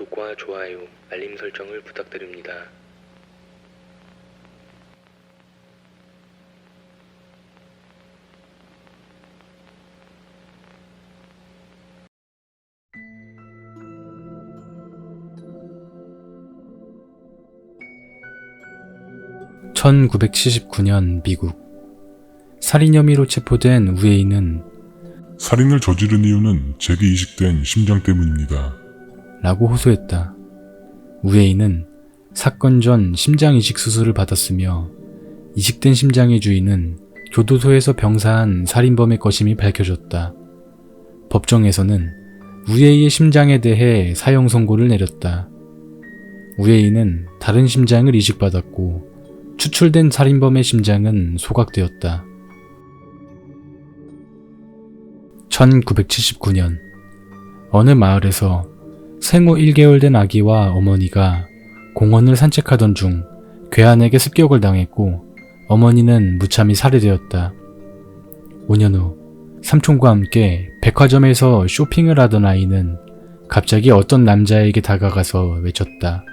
구독과 좋아요, 알림 설정을 부탁드립니다. (1979년) 미국. 살인 혐의로 체포된 우에이는 살인을 저지른 이유는 제게 이식된 심장 때문입니다. 라고 호소했다. 우에이는 사건 전 심장 이식 수술을 받았으며 이식된 심장의 주인은 교도소에서 병사한 살인범의 것임이 밝혀졌다. 법정에서는 우에이의 심장에 대해 사형 선고를 내렸다. 우에이는 다른 심장을 이식받았고 추출된 살인범의 심장은 소각되었다. 1979년 어느 마을에서 생후 1개월 된 아기와 어머니가 공원을 산책하던 중 괴한에게 습격을 당했고 어머니는 무참히 살해되었다. 5년 후 삼촌과 함께 백화점에서 쇼핑을 하던 아이는 갑자기 어떤 남자에게 다가가서 외쳤다.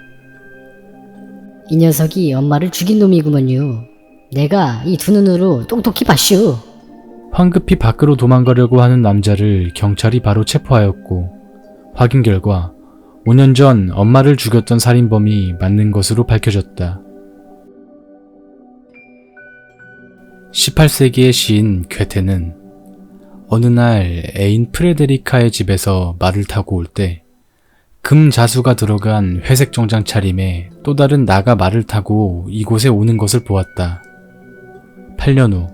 이 녀석이 엄마를 죽인 놈이구먼요. 내가 이 두 눈으로 똑똑히 봤슈. 황급히 밖으로 도망가려고 하는 남자를 경찰이 바로 체포하였고 확인 결과 5년 전 엄마를 죽였던 살인범이 맞는 것으로 밝혀졌다. 18세기의 시인 괴테는 어느 날 애인 프레데리카의 집에서 말을 타고 올 때 금자수가 들어간 회색 정장 차림에 또 다른 나가 말을 타고 이곳에 오는 것을 보았다. 8년 후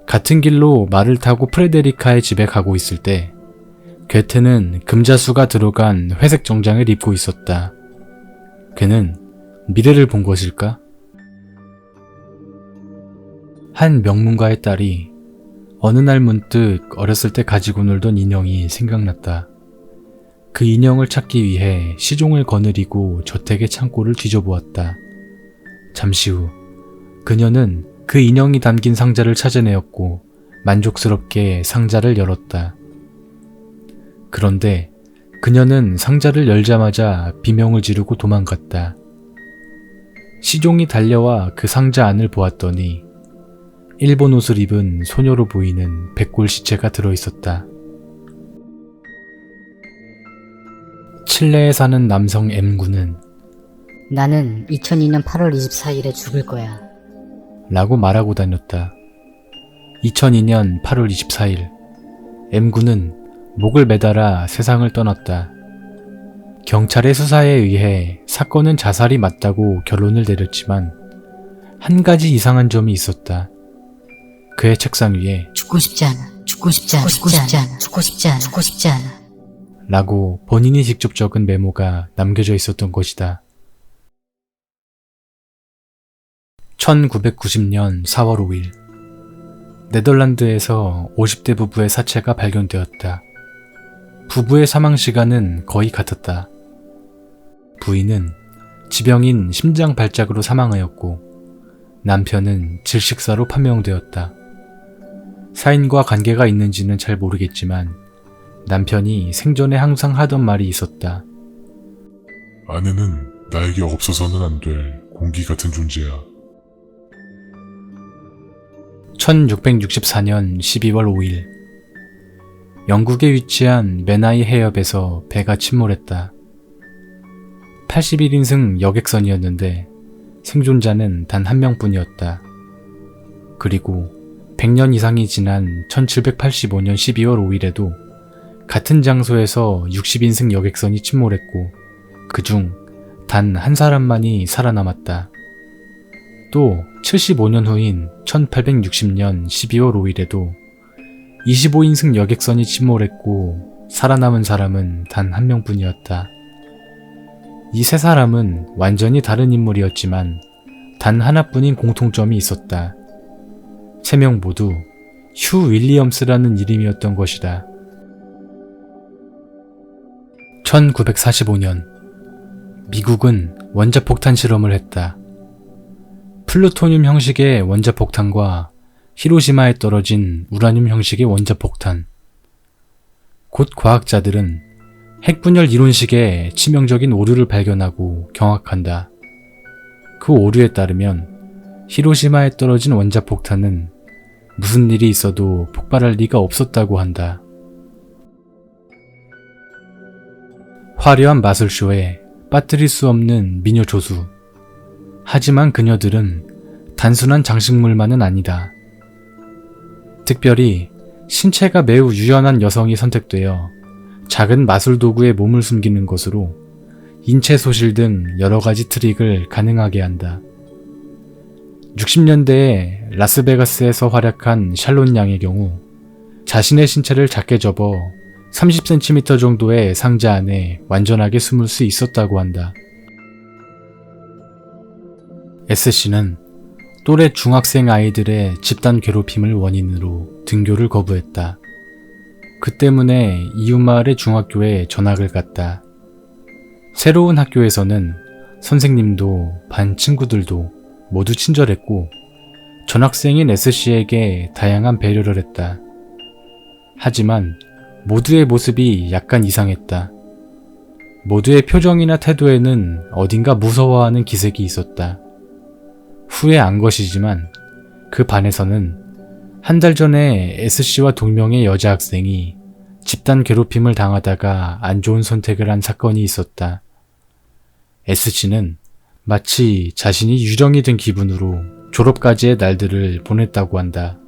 같은 길로 말을 타고 프레데리카의 집에 가고 있을 때 괴테는 금자수가 들어간 회색 정장을 입고 있었다. 그는 미래를 본 것일까? 한 명문가의 딸이 어느 날 문득 어렸을 때 가지고 놀던 인형이 생각났다. 그 인형을 찾기 위해 시종을 거느리고 저택의 창고를 뒤져보았다. 잠시 후 그녀는 그 인형이 담긴 상자를 찾아내었고 만족스럽게 상자를 열었다. 그런데 그녀는 상자를 열자마자 비명을 지르고 도망갔다. 시종이 달려와 그 상자 안을 보았더니 일본 옷을 입은 소녀로 보이는 백골 시체가 들어있었다. 칠레에 사는 남성 M군은 나는 2002년 8월 24일에 죽을 거야. 라고 말하고 다녔다. 2002년 8월 24일 M군은 목을 매달아 세상을 떠났다. 경찰의 수사에 의해 사건은 자살이 맞다고 결론을 내렸지만 한 가지 이상한 점이 있었다. 그의 책상 위에 죽고 싶지 않아. 죽고 싶지 않아. 죽고 싶지 않아. 죽고 싶지 않아. 죽고 싶지 않아. 라고 본인이 직접 적은 메모가 남겨져 있었던 것이다. 1990년 4월 5일 네덜란드에서 50대 부부의 사체가 발견되었다. 부부의 사망 시간은 거의 같았다. 부인은 지병인 심장 발작으로 사망하였고 남편은 질식사로 판명되었다. 사인과 관계가 있는지는 잘 모르겠지만 남편이 생전에 항상 하던 말이 있었다. 아내는 나에게 없어서는 안 될 공기 같은 존재야. 1664년 12월 5일 영국에 위치한 메나이 해협에서 배가 침몰했다. 81인승 여객선이었는데 생존자는 단 한 명뿐이었다. 그리고 100년 이상이 지난 1785년 12월 5일에도 같은 장소에서 60인승 여객선이 침몰했고 그중 단 한 사람만이 살아남았다. 또 75년 후인 1860년 12월 5일에도 25인승 여객선이 침몰했고 살아남은 사람은 단 한 명뿐이었다. 이 세 사람은 완전히 다른 인물이었지만 단 하나뿐인 공통점이 있었다. 세 명 모두 휴 윌리엄스라는 이름이었던 것이다. 1945년 미국은 원자폭탄 실험을 했다. 플루토늄 형식의 원자폭탄과 히로시마에 떨어진 우라늄 형식의 원자폭탄. 곧 과학자들은 핵분열 이론식에 치명적인 오류를 발견하고 경악한다. 그 오류에 따르면 히로시마에 떨어진 원자폭탄은 무슨 일이 있어도 폭발할 리가 없었다고 한다. 화려한 마술쇼에 빠뜨릴 수 없는 미녀 조수. 하지만 그녀들은 단순한 장식물만은 아니다. 특별히 신체가 매우 유연한 여성이 선택되어 작은 마술 도구에 몸을 숨기는 것으로 인체 소실 등 여러 가지 트릭을 가능하게 한다. 60년대에 라스베가스에서 활약한 샬론 양의 경우 자신의 신체를 작게 접어 30cm 정도의 상자 안에 완전하게 숨을 수 있었다고 한다. S씨는 또래 중학생 아이들의 집단 괴롭힘을 원인으로 등교를 거부했다. 그 때문에 이웃마을의 중학교에 전학을 갔다. 새로운 학교에서는 선생님도 반 친구들도 모두 친절했고 전학생인 S씨에게 다양한 배려를 했다. 하지만 모두의 모습이 약간 이상했다. 모두의 표정이나 태도에는 어딘가 무서워하는 기색이 있었다. 후에 안 것이지만 그 반에서는 한 달 전에 S씨와 동명의 여자 학생이 집단 괴롭힘을 당하다가 안 좋은 선택을 한 사건이 있었다. S씨는 마치 자신이 유령이 된 기분으로 졸업까지의 날들을 보냈다고 한다.